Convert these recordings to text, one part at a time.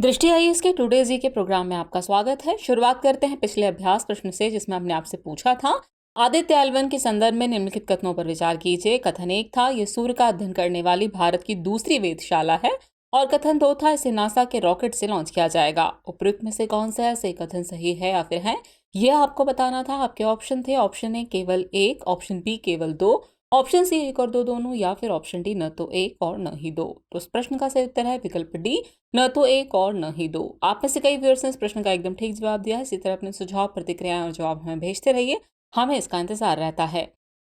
दृष्टि आईएएस के टुडे जी के प्रोग्राम में आपका स्वागत है। शुरुआत करते हैं पिछले अभ्यास प्रश्न से, जिसमें हमने आपसे पूछा था आदित्य एल1 के संदर्भ में निम्नलिखित कथनों पर विचार कीजिए। कथन 1 था, यह सूर्य का अध्ययन करने वाली भारत की दूसरी वेधशाला है। और कथन 2 था, इसे नासा के रॉकेट से लॉन्च किया जाएगा। उपयुक्त में से कौन सा ऐसे कथन सही है या फिर है, यह आपको बताना था। आपके ऑप्शन थे ऑप्शन ए केवल 1, ऑप्शन बी केवल 2, ऑप्शन सी 1 और 2 दोनों, या फिर ऑप्शन डी न तो 1 और न ही 2। तो इस प्रश्न का सही उत्तर है विकल्प डी, न तो 1 और न ही 2। आप में से कई व्यूअर्स ने इस प्रश्न का एकदम ठीक जवाब दिया है। इसी तरह अपने सुझाव, प्रतिक्रियाएं और जवाब हमें भेजते रहिए, हमें इसका इंतजार रहता है।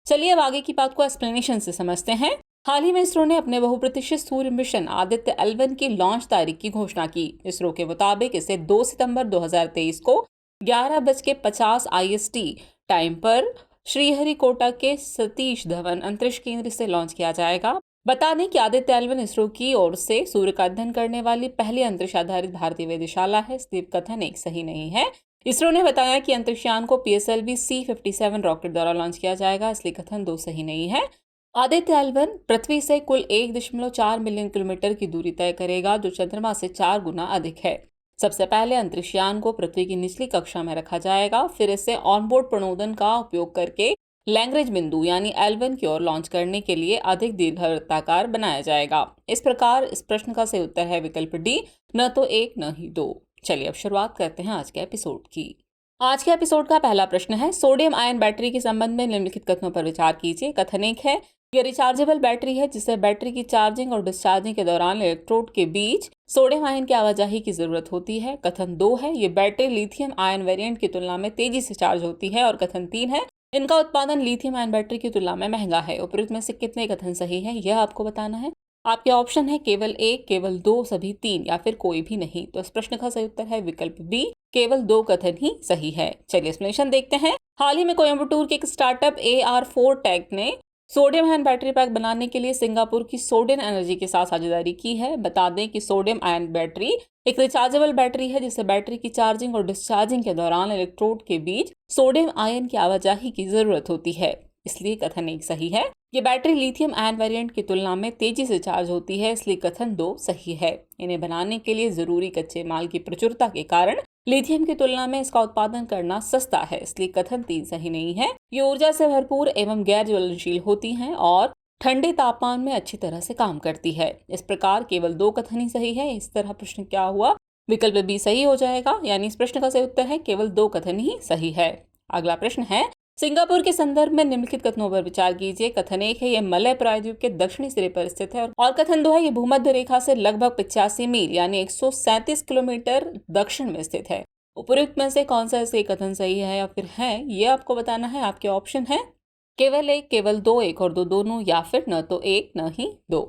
चलिए अब आगे की बात को एक्सप्लेनेशन से समझते हैं। हाल ही में इसरो ने अपने बहुप्रतीक्षित सूर्य मिशन आदित्य एल1 की लॉन्च तारीख की घोषणा की। इसरो के मुताबिक इसे 2 सितंबर 2023 को 11:50 IST टाइम पर श्रीहरिकोटा के सतीश धवन अंतरिक्ष केंद्र से लॉन्च किया जाएगा। बता दें कि आदित्य एल1 इसरो की ओर से सूर्य का अध्ययन करने वाली पहली अंतरिक्ष आधारित भारतीय वेधशाला है। इसलिए कथन 1 सही नहीं है। इसरो ने बताया कि अंतरिक्षयान को PSLV C57 रॉकेट द्वारा लॉन्च किया जाएगा, इसलिए कथन 2 सही नहीं है। आदित्य एल1 पृथ्वी से कुल 1.4 मिलियन किलोमीटर की दूरी तय करेगा, जो चंद्रमा से 4 गुना अधिक है। सबसे पहले अंतरिक्षयान को पृथ्वी की निचली कक्षा में रखा जाएगा, फिर इसे ऑनबोर्ड प्रणोदन का उपयोग करके लैग्रेंज बिंदु यानी L1 की ओर लॉन्च करने के लिए अधिक दीर्घवृत्ताकार बनाया जाएगा। इस प्रकार इस प्रश्न का सही उत्तर है विकल्प डी, न तो 1 न ही 2। चलिए अब शुरुआत करते हैं आज के एपिसोड की। आज के एपिसोड का पहला प्रश्न है, सोडियम आयन बैटरी के संबंध में निम्नलिखित कथनों पर विचार कीजिए। कथन 1 है, यह रिचार्जेबल बैटरी है जिसे बैटरी की चार्जिंग और डिस्चार्जिंग के दौरान इलेक्ट्रोड के बीच सोडियम आयन की आवाजाही की जरूरत होती है। कथन 2 है, यह बैटरी लिथियम आयन वेरिएंट की तुलना में तेजी से चार्ज होती है। और कथन 3 है, इनका उत्पादन लिथियम आयन बैटरी की तुलना में महंगा है। उपयुक्त में से कितने कथन सही है, यह आपको बताना है। आपके ऑप्शन है केवल 1, केवल 2, सभी 3 या फिर कोई भी नहीं। तो इस प्रश्न का सही उत्तर है विकल्प बी, केवल 2 कथन ही सही है। चलिए एक्सप्लेनेशन देखते हैं। हाल ही में कोयम्बटूर के एक स्टार्टअप AR4 टेक ने सोडियम आयन बैटरी पैक बनाने के लिए सिंगापुर की सोडियन एनर्जी के साथ साझेदारी की है। बता दें कि सोडियम आयन बैटरी एक रिचार्जेबल बैटरी है जिसे बैटरी की चार्जिंग और डिस्चार्जिंग के दौरान इलेक्ट्रोड के बीच सोडियम आयन की आवाजाही की जरूरत होती है, इसलिए कथन 1 सही है। ये बैटरी लिथियम आयन वेरिएंट की तुलना में तेजी से चार्ज होती है, इसलिए कथन 2 सही है। इन्हें बनाने के लिए जरूरी कच्चे माल की प्रचुरता के कारण लिथियम की तुलना में इसका उत्पादन करना सस्ता है, इसलिए कथन 3 सही नहीं है। ये ऊर्जा से भरपूर एवं गैर ज्वलनशील होती हैं और ठंडे तापमान में अच्छी तरह से काम करती है। इस प्रकार केवल 2 कथन ही सही है। इस तरह प्रश्न क्या हुआ, विकल्प बी सही हो जाएगा, यानी इस प्रश्न का सही उत्तर है केवल 2 कथन ही सही है। अगला प्रश्न है, सिंगापुर के संदर्भ में निम्नलिखित कथनों पर विचार कीजिए। कथन 1 है, यह मलय प्रायद्वीप के दक्षिणी सिरे पर स्थित है। और कथन 2 है, यह भूमध्य रेखा से लगभग 85 मील यानी 137 किलोमीटर दक्षिण में स्थित है। उपयुक्त में से कौन सा ऐसे कथन सही है या फिर है, ये आपको बताना है। आपके ऑप्शन है केवल 1, केवल 2, 1 और 2 दोनों, या फिर न तो 1 न ही 2।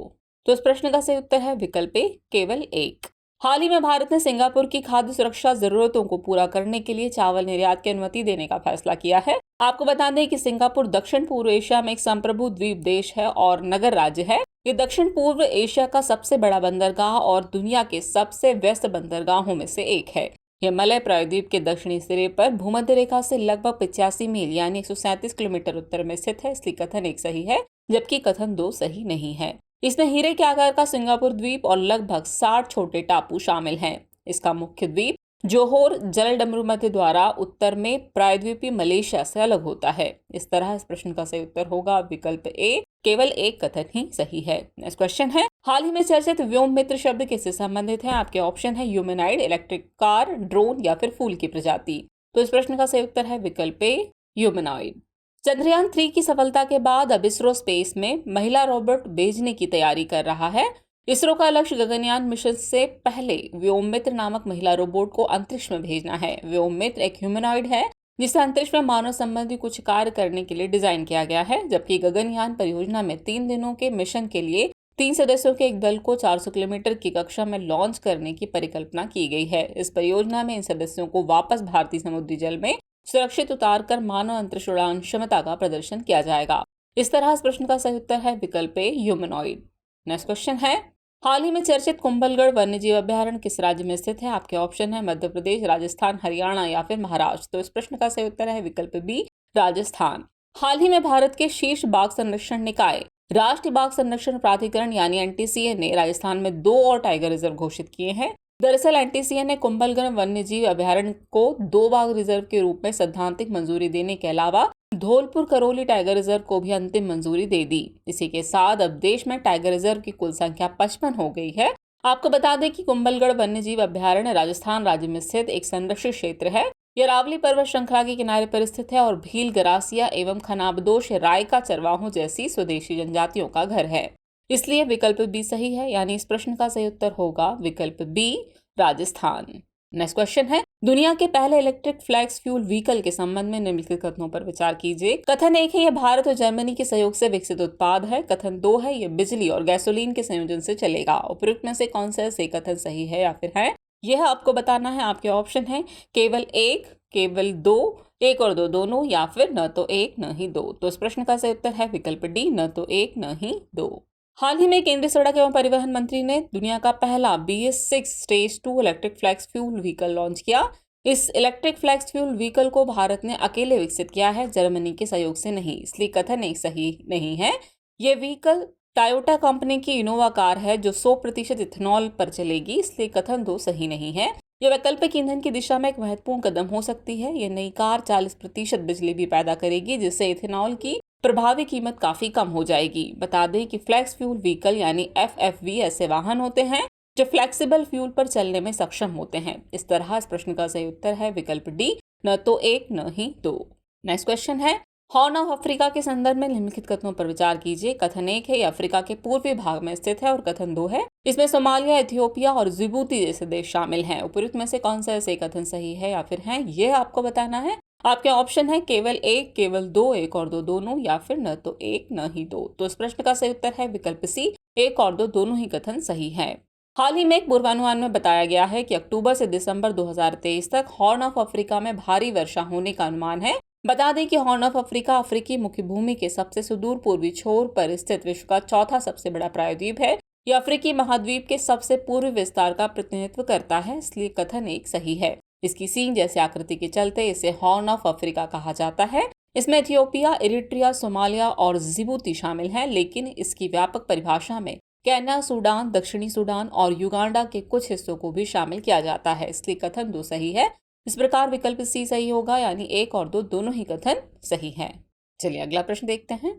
तो इस प्रश्न का सही उत्तर है विकल्प ए, केवल 1। हाल ही में भारत ने सिंगापुर की खाद्य सुरक्षा जरूरतों को पूरा करने के लिए चावल निर्यात की अनुमति देने का फैसला किया है। आपको बता दें कि सिंगापुर दक्षिण पूर्व एशिया में एक संप्रभु द्वीप देश है और नगर राज्य है। ये दक्षिण पूर्व एशिया का सबसे बड़ा बंदरगाह और दुनिया के सबसे व्यस्त बंदरगाहों में से एक है। यह मलय प्रायद्वीप के दक्षिणी सिरे पर भूमध्य रेखा से लगभग 85 मील यानी 137 किलोमीटर उत्तर में स्थित है, इसलिए कथन 1 सही है, जबकि कथन 2 सही नहीं है। इसमें हीरे के आकार का सिंगापुर द्वीप और लगभग 60 छोटे टापू शामिल हैं। इसका मुख्य द्वीप जोहोर जलडमरू मध्य द्वारा उत्तर में प्रायद्वीपीय मलेशिया से अलग होता है। इस तरह इस प्रश्न का सही उत्तर होगा विकल्प ए, केवल 1 कथन ही सही है। नेक्स्ट क्वेश्चन है, हाल ही में चर्चित व्योम मित्र शब्द किससे संबंधित है। आपके ऑप्शन है ह्यूमनॉइड, इलेक्ट्रिक कार, ड्रोन या फिर फूल की प्रजाति। तो इस प्रश्न का सही उत्तर है विकल्प ए, ह्यूमनॉइड। चंद्रयान 3 की सफलता के बाद अब इसरो स्पेस में महिला रोबोट भेजने की तैयारी कर रहा है। इसरो का लक्ष्य गगनयान मिशन से पहले व्योममित्र नामक महिला रोबोट को अंतरिक्ष में भेजना है। व्योममित्र एक ह्यूमनॉइड है जिसे अंतरिक्ष में मानव संबंधी कुछ कार्य करने के लिए डिजाइन किया गया है, जबकि गगनयान परियोजना में 3 दिनों के मिशन के लिए 3 सदस्यों के एक दल को 400 किलोमीटर की कक्षा में लॉन्च करने की परिकल्पना की गई है। इस परियोजना में इन सदस्यों को वापस भारतीय समुद्री जल में सुरक्षित उतार कर मानव अंतरिक्ष उड़ान क्षमता का प्रदर्शन किया जाएगा। इस तरह इस प्रश्न का सही उत्तर है विकल्प ए, ह्यूमनॉइड। नेक्स्ट क्वेश्चन है, हाल ही में चर्चित कुंभलगढ़ वन्यजीव अभ्यारण्य किस राज्य में स्थित है। आपके ऑप्शन है मध्य प्रदेश, राजस्थान, हरियाणा या फिर महाराष्ट्र। तो इस प्रश्न का सही उत्तर है विकल्प बी, राजस्थान। हाल ही में भारत के शीर्ष बाघ संरक्षण निकाय राष्ट्रीय बाघ संरक्षण प्राधिकरण यानी NTCA ने राजस्थान में 2 और टाइगर रिजर्व घोषित किए हैं। दरअसल एनटीसीए ने कुंभलगढ़ वन्यजीव अभयारण्य को 2 बाघ रिजर्व के रूप में सैद्धांतिक मंजूरी देने के अलावा धौलपुर करौली टाइगर रिजर्व को भी अंतिम मंजूरी दे दी। इसी के साथ अब देश में टाइगर रिजर्व की कुल संख्या 55 हो गई है। आपको बता दें कि कुंभलगढ़ वन्यजीव अभयारण्य राजस्थान राज्य में स्थित एक संरक्षित क्षेत्र है। यह अरावली पर्वत श्रृंखला के किनारे पर स्थित है और भील, गरासिया एवं खनाबदोश रायका चरवाहों जैसी स्वदेशी जनजातियों का घर है। इसलिए विकल्प बी सही है, यानी इस प्रश्न का सही उत्तर होगा विकल्प बी, राजस्थान। नेक्स्ट क्वेश्चन है, दुनिया के पहले इलेक्ट्रिक फ्लेक्स फ्यूल व्हीकल के संबंध में निम्नलिखित कथनों पर विचार कीजिए। कथन 1 है, यह भारत और जर्मनी के सहयोग से विकसित उत्पाद है। कथन 2 है, यह बिजली और गैसोलीन के संयोजन से चलेगा। उपयुक्त में से कौन सा सही कथन सही है या फिर है, यह आपको बताना है। आपके ऑप्शन है केवल 1, केवल 2, 1 और 2 दोनों, या फिर न तो 1 न ही 2। तो इस प्रश्न का सही उत्तर है विकल्प डी, न तो 1 न ही 2। हाल ही में केंद्रीय सड़क एवं परिवहन मंत्री ने दुनिया का पहला BS6 stage 2 electric flex fuel vehicle launch किया। इस इलेक्ट्रिक फ्लेक्स फ्यूल व्हीकल को भारत ने अकेले विकसित किया है, जर्मनी के सहयोग से नहीं। इसलिए कथन 1 सही नहीं है। यह व्हीकल टोयोटा कंपनी की इनोवा कार है जो 100% इथेनॉल पर चलेगी, इसलिए कथन 2 सही नहीं है। यह वैकल्पिक ईंधन की दिशा में एक महत्वपूर्ण कदम हो सकती है। यह नई कार 40% बिजली भी पैदा करेगी, जिससे इथेनॉल की प्रभावी कीमत काफी कम हो जाएगी। बता दें कि फ्लेक्स फ्यूल व्हीकल यानी FFV ऐसे वाहन होते हैं जो फ्लेक्सिबल फ्यूल पर चलने में सक्षम होते हैं। इस तरह इस प्रश्न का सही उत्तर है विकल्प डी, न तो 1 न ही 2। नेक्स्ट क्वेश्चन है, हॉर्न ऑफ अफ्रीका के संदर्भ में निम्नलिखित कथनों पर विचार कीजिए। कथन 1 है, यह अफ्रीका के पूर्वी भाग में स्थित है। और कथन 2 है, इसमें सोमालिया, इथियोपिया और जिबूती जैसे देश शामिल हैं। उपयुक्त में से कौन सा सही कथन सही है या फिर है, यह आपको बताना है। आपके ऑप्शन है केवल 1, केवल 2, 1 और 2 दोनों, या फिर न तो 1 न ही 2। तो इस प्रश्न का सही उत्तर है विकल्प सी, 1 और 2 दोनों ही कथन सही है। हाल ही में एक पूर्वानुमान में बताया गया है कि अक्टूबर से दिसंबर 2023 तक हॉर्न ऑफ अफ्रीका में भारी वर्षा होने का अनुमान है। बता दें कि हॉर्न ऑफ अफ्रीका अफ्रीकी मुख्य भूमि के सबसे सुदूर पूर्वी छोर पर स्थित विश्व का चौथा सबसे बड़ा प्रायद्वीप है। यह अफ्रीकी महाद्वीप के सबसे पूर्वी विस्तार का प्रतिनिधित्व करता है, इसलिए कथन 1 सही है। इसकी सींग जैसी आकृति के चलते इसे हॉर्न ऑफ अफ्रीका कहा जाता है। इसमें इथियोपिया, इरिट्रिया, सोमालिया और जिबूती शामिल हैं, लेकिन इसकी व्यापक परिभाषा में केन्या, सूडान, दक्षिणी सूडान और युगांडा के कुछ हिस्सों को भी शामिल किया जाता है, इसलिए कथन 2 सही है। इस प्रकार विकल्प सी सही होगा, यानी 1 और 2 दोनों ही कथन सही है। चलिए अगला प्रश्न देखते हैं।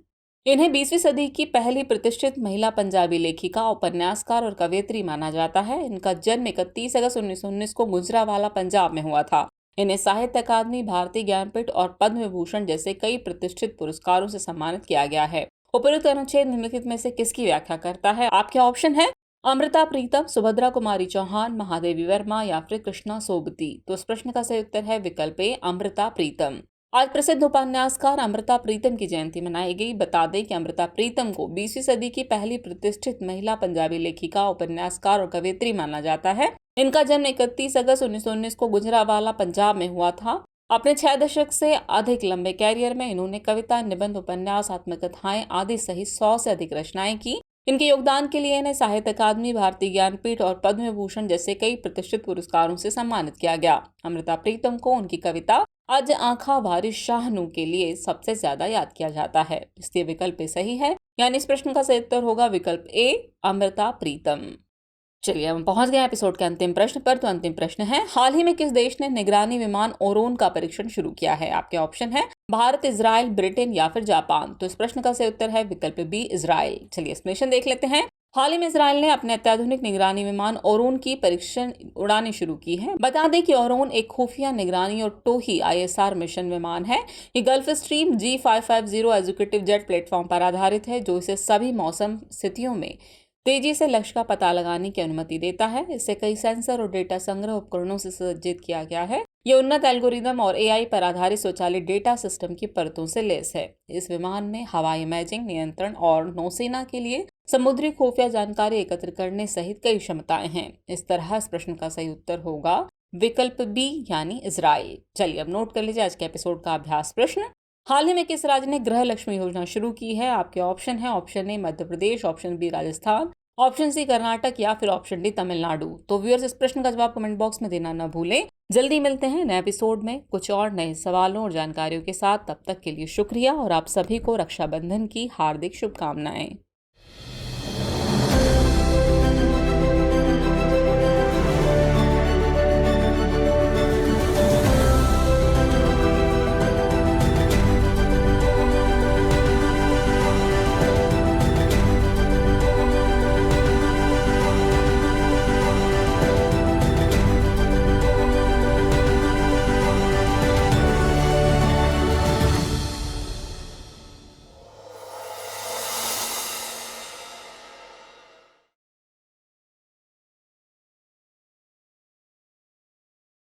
इन्हें 20वीं सदी की पहली प्रतिष्ठित महिला पंजाबी लेखिका, उपन्यासकार और कवयित्री माना जाता है। इनका जन्म 31 अगस्त 1919 को गुजरावाला, पंजाब में हुआ था। इन्हें साहित्य अकादमी, भारतीय ज्ञानपीठ और पद्म विभूषण जैसे कई प्रतिष्ठित पुरस्कारों से सम्मानित किया गया है। उपयुक्त अनुच्छेद निम्नलिखित में से किसकी व्याख्या करता है? आपके ऑप्शन है अमृता प्रीतम, सुभद्रा कुमारी चौहान, महादेवी वर्मा या फिर कृष्णा सोबती। तो इस प्रश्न का सही उत्तर है विकल्प ए, अमृता प्रीतम। आज प्रसिद्ध उपन्यासकार अमृता प्रीतम की जयंती मनाई गई। बता दें कि अमृता प्रीतम को 20वीं सदी की पहली प्रतिष्ठित महिला पंजाबी लेखिका, उपन्यासकार और कवयित्री माना जाता है। इनका जन्म 31 अगस्त 1919 को गुजरावाला, पंजाब में हुआ था। अपने 6 दशक से अधिक लंबे कैरियर में इन्होंने कविता, निबंध, उपन्यास, आत्मकथाएं आदि सहित 100 से अधिक रचनाएं की। इनके योगदान के लिए इन्हें साहित्य अकादमी, भारतीय ज्ञानपीठ और पद्म विभूषण जैसे कई प्रतिष्ठित पुरस्कारों से सम्मानित किया गया। अमृता प्रीतम को उनकी कविता अज आँखा वारिस शाहनू के लिए सबसे ज्यादा याद किया जाता है, इसलिए विकल्प ए सही है। यानी इस प्रश्न का सही उत्तर होगा विकल्प ए, अमृता प्रीतम। चलिए हम पहुंच गए एपिसोड के अंतिम प्रश्न पर। तो अंतिम प्रश्न है, हाल ही में किस देश ने निगरानी विमान ओरोन का परीक्षण शुरू किया है? आपके ऑप्शन है भारत, इजराइल, ब्रिटेन या फिर जापान। तो इस प्रश्न का सही उत्तर है विकल्प बी, इजराइल। चलिए एक्सप्लेनेशन देख लेते हैं। हाल ही में इजराइल ने अपने अत्याधुनिक निगरानी विमान ओरोन की परीक्षण उड़ानें शुरू की हैं। बता दें कि ओरोन एक खुफिया निगरानी और टोही ISR मिशन विमान है। ये gulf stream G550 executive jet platform पर आधारित है, जो इसे सभी मौसम स्थितियों में तेजी से लक्ष्य का पता लगाने की अनुमति देता है। इसे कई सेंसर और डेटा संग्रह उपकरणों से सज्जित किया गया है। ये उन्नत एल्गोरिदम और AI पर आधारित स्वचालित डेटा सिस्टम की परतों से लैस है। इस विमान में हवाई इमेजिंग, नियंत्रण और नौसेना के लिए समुद्री खुफिया जानकारी एकत्र करने सहित कई क्षमताएं हैं। इस तरह इस प्रश्न का सही उत्तर होगा विकल्प बी, यानी इजराइल। चलिए अब नोट कर लीजिए आज के एपिसोड का अभ्यास प्रश्न। हाल ही में किस राज्य ने गृह लक्ष्मी योजना शुरू की है? आपके ऑप्शन है option A Madhya Pradesh, option B Rajasthan, option C Karnataka या फिर ऑप्शन डी तमिलनाडु। तो व्यूअर्स, इस प्रश्न का जवाब कमेंट बॉक्स में देना न भूलें। जल्दी मिलते हैं नए एपिसोड में कुछ और नए सवालों और जानकारियों के साथ। तब तक के लिए शुक्रिया और आप सभी को रक्षाबंधन की हार्दिक शुभकामनाएं।